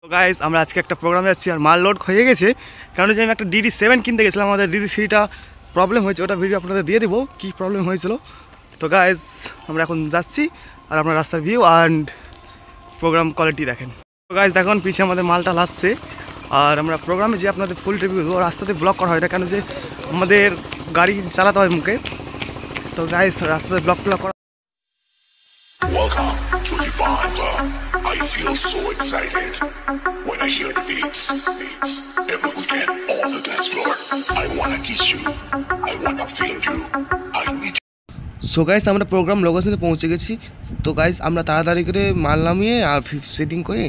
তো গাইস আমরা আজকে একটা প্রোগ্রামে যাচ্ছি আর মাল লোড হয়ে গেছে, কারণ যে আমি একটা DD7 কিনতে গেছিলাম, আমাদের DD3টা প্রবলেম হয়েছে, ওটা ভিডিও আপনাদের দিয়ে দেবো কী প্রবলেম হয়েছিল। তো গাইস আমরা এখন যাচ্ছি আর আপনার রাস্তার ভিউ অ্যান্ড প্রোগ্রাম কোয়ালিটি দেখেন। তো গাইস দেখুন পিছে আমাদের মালটা আসছে আর আমরা প্রোগ্রামে যে আপনাদের ফুল রিভিউ দেবো, রাস্তাতে ব্লক করা হয় এটা কেন যে আমাদের গাড়ি চালাতে হয় মুখে। তো গাইস রাস্তাতে ব্লক করা। Welcome to the Barn Club. I feel so excited when I hear the beats. Every weekend on the dance floor. I wanna kiss you. I wanna feel you. I need you. So guys আমরা programme লোকেশনে পৌঁছে গেছি। তো guys আমরা তাড়াতাড়ি করে মাল নামিয়ে আর সেটিং করে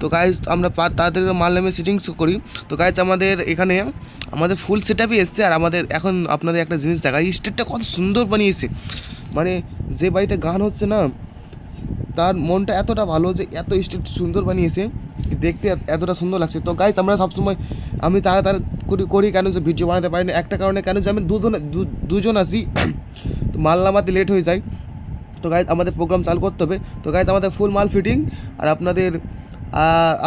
তো গাইস আমরা তাড়াতাড়ি মাল নামিয়ে সেটিংস করি। তো গাইস আমাদের এখানে আমাদের ফুল সেটআপই এসছে আর আমাদের এখন আপনাদের একটা জিনিস দেখাই, স্টেজটা কত সুন্দর বানিয়েছে। মানে যে বাড়িতে গান হচ্ছে না তার মনটা এতটা ভালো যে এত স্টেজ সুন্দর বানিয়েছে, দেখতে এতটা সুন্দর লাগছে। তো গাইস আমরা সবসময় আমি তাড়াতাড়ি করি কেন যে ভিডিও বানাতে পারি না, একটা কারণে কেন যে আমি দুজন আসি, তো মাল নামাতে লেট হয়ে যায়। তো গাইস আমাদের প্রোগ্রাম চালু করতে হবে। তো গাইস আমাদের ফুল মাল ফিটিং আর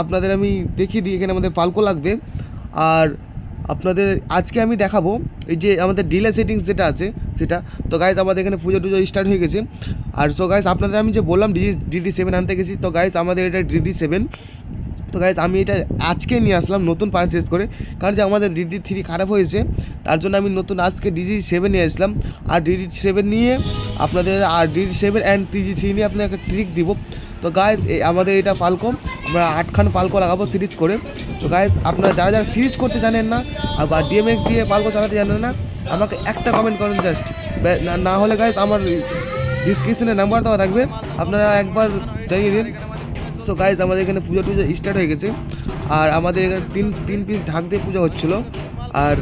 আপনাদের আমি দেখিয়ে দিই এখানে আমাদের পালকো লাগবে। আর আপনাদের আজকে আমি দেখাবো এই যে আমাদের ডিলে সেটিংস যেটা আছে সেটা। তো গাইস আমাদের এখানে পুজো টুজো স্টার্ট হয়ে গেছে। আর সো গাইস আপনাদের আমি যে বললাম DD7 আনতে গেছি, তো গাইস আমাদের এটা DD7। তো গাইস আমি এটা আজকে নিয়ে আসলাম নতুন পারচেস করে, কারণ যে আমাদের DD3 খারাপ হয়েছে, তার জন্য আমি নতুন আজকে DD7 নিয়ে আসলাম। আর DD7 নিয়ে আপনাদের আর DD7 অ্যান্ড DD3 নিয়ে আপনাকে একটা ট্রিক দিব। তো গাইস আমাদের এটা পালকো, আমরা 8খান পালকো লাগাবো সিরিজ করে। তো গাইস আপনারা যারা যারা সিরিজ করতে জানেন না বা DMX দিয়ে পালকো চালাতে জানেন না, আমাকে একটা কমেন্ট করুন জাস্ট। না হলে গাইস আমার ডিসক্রিপশনে নাম্বার দেওয়া থাকবে, আপনারা একবার জানিয়ে দিন। তো গাইস আমাদের এখানে পুজো টুজো স্টার্ট হয়ে গেছে আর আমাদের এখানে তিন পিস ঢাক দিয়ে পুজো হচ্ছিলো। আর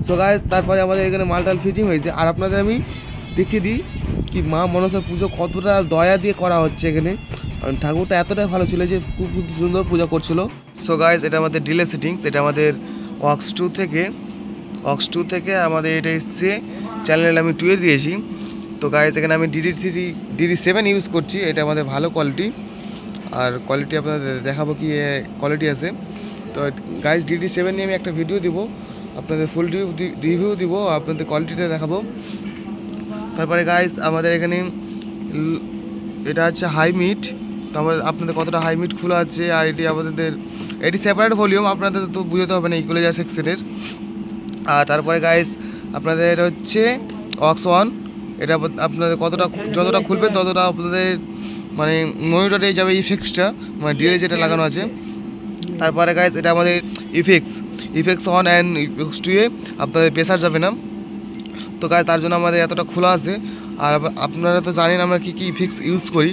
সো গাইস তারপরে আমাদের এখানে মালটাল ফিটিং হয়েছে। আর আপনাদের আমি দেখিয়ে দিই কি মা মনসার পুজো কতটা দয়া দিয়ে করা হচ্ছে এখানে। ঠাকুরটা এতটাই ভালো ছিল যে খুব সুন্দর পূজা করছিল। সো গাইস এটা আমাদের ডিলে সেটিংস, এটা আমাদের অক্স টু থেকে আমাদের এটা এসছে চ্যানেল আমি 2 দিয়েছি। তো গাইস এখানে আমি DD7 ইউজ করছি, এটা আমাদের ভালো কোয়ালিটি। আর কোয়ালিটি আপনাদের দেখাবো কি কোয়ালিটি আছে। তো গাইস DD7 নিয়ে আমি একটা ভিডিও দিব, আপনাদের ফুল রিভিউ দিব, আপনাদের কোয়ালিটিটা দেখাবো। তারপরে গাইস আমাদের এখানে এটা হচ্ছে হাই মিট। তো আপনাদের কতটা হাই মিট খোলা আছে আর এটি সেপারেট ভলিউম, আপনাদের তো বুঝতে হবে না ইকুয়ালাইজার সেকশনের। আর তারপরে গাইস আপনাদের হচ্ছে অক্স 1, এটা আপনাদের যতটা খুলবেন ততটা আপনাদের মানে মনিটরে যাবে ইফেক্টসটা, মানে ডিলে যেটা লাগানো আছে। তারপরে গাইস এটা আমাদের ইফেক্টস 1 অ্যান্ড ইফেক্টস 2 এ আপনাদের প্রেসার যাবে না। তো গাইস তার জন্য আমাদের এতটা খোলা আছে। আর আপনারা তো জানেন আমরা কী ইফেক্টস ইউজ করি।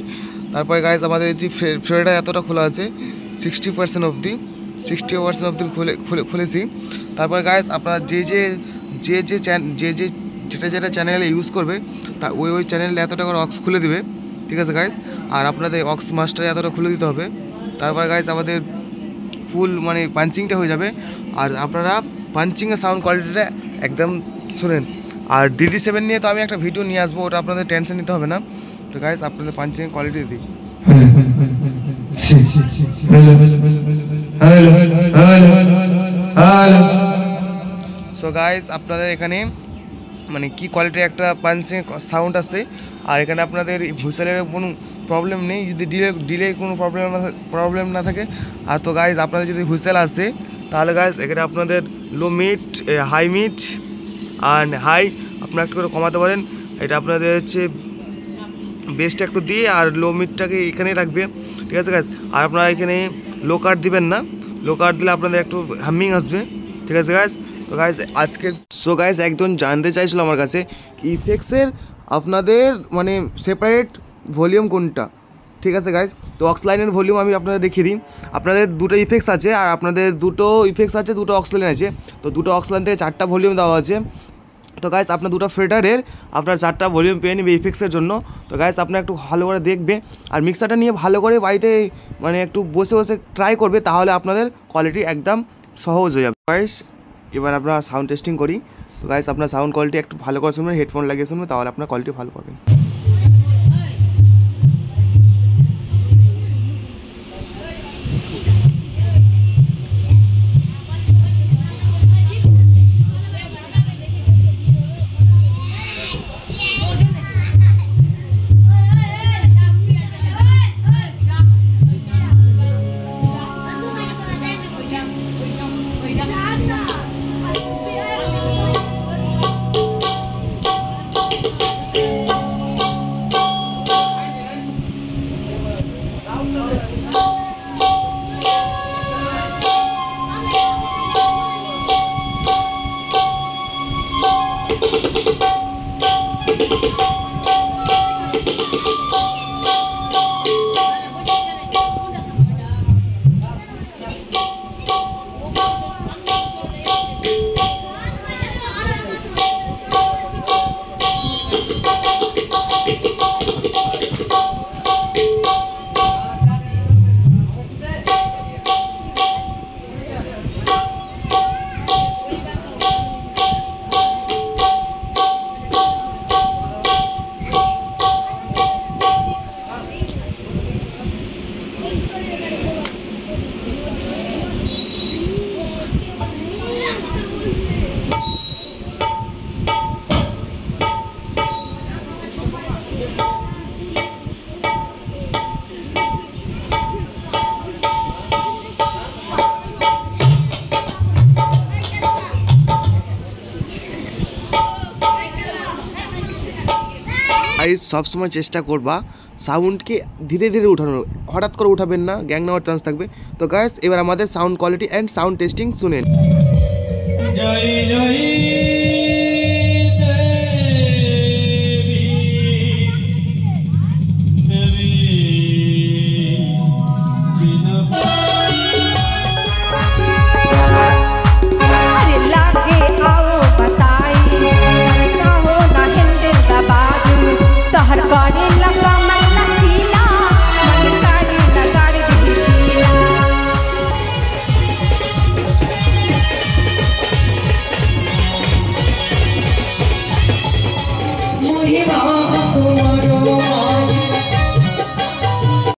তারপরে গাইস আমাদের এই ফ্রেডটা এতটা খোলা আছে 60% অবধি খুলেছি। তারপরে গাইস আপনারা যেটা চ্যানেলে ইউজ করবে তা ওই চ্যানেলে এতটা করে অক্স খুলে দিবে, ঠিক আছে গাইস। আর আপনাদের অক্স মাস্টার এতটা খুলে দিতে হবে। তারপরে গাইস আমাদের ফুল মানে পাঞ্চিংটা হয়ে যাবে। আর আপনারা পাঞ্চিংয়ের সাউন্ড কোয়ালিটিটা একদম শুনেন। আর DD7 নিয়ে তো আমি একটা ভিডিও নিয়ে আসবো, ওটা আপনাদের টেনশন নিতে হবে না। তো গাইস আপনাদের পাঞ্চিংয়ের কোয়ালিটি দিই। সো গাইস আপনাদের এখানে মানে কি কোয়ালিটির একটা পাঞ্চিং সাউন্ড আসছে। আর এখানে আপনাদের হুইসেলের কোনো প্রবলেম নেই, যদি ডিলে কোনো প্রবলেম না থাকে। আর তো গাইস আপনাদের যদি হুইসেল আসছে তাহলে গাইস এখানে আপনাদের লো মিট, হাই মিট আর হাই আপনারা একটু করে কমাতে পারেন। এটা আপনাদের হচ্ছে বেসটা একটু দিয়ে আর লো মিটটাকে এখানেই রাখবে, ঠিক আছে গাইস। আর আপনারা এখানে লো কাট দিবেন না, লো কাট দিলে আপনাদের একটু হামিং আসবে, ঠিক আছে গাইস। তো গাইস সো গাইস একজন জানতে চাইছিল আমার কাছে ইফেক্টসের আপনাদের মানে সেপারেট ভলিউম কোনটা, ঠিক আছে গাইস। তো অক্স লাইনের ভলিউম আমি আপনাদের দেখিয়ে দিই। আপনাদের দুটো ইফেক্টস আছে আর আপনাদের দুটো অক্স লাইন আছে। তো দুটো অক্স লাইন থেকে 4টা ভলিউম দেওয়া আছে। তো গাইস আপনার দুটো ফ্রেটারের আপনার 4টা ভলিউম পেয়ে নেবে ইফেক্টসের জন্য। তো গাইস আপনার একটু ভালো করে দেখবে আর মিক্সারটা নিয়ে ভালো করে বাড়িতে মানে একটু বসে ট্রাই করবে, তাহলে আপনাদের কোয়ালিটি একদম সহজ হয়ে যাবে। গাইস এবার আমরা সাউন্ড টেস্টিং করি। তো গাইস আপনার সাউন্ড কোয়ালিটি একটু ভালো করে শুনবেন, হেডফোন লাগিয়ে শুনবেন, তাহলে আপনার কোয়ালিটি ভালো পাবেন। গাইস সবসময় চেষ্টা করবা সাউন্ডকে ধীরে ধীরে উঠানোর, হঠাৎ করে উঠাবেন না, গ্যাং নেওয়ার চান্স থাকবে। তো গাইস এবার আমাদের sound quality and sound testing শুনেন। জয় জয়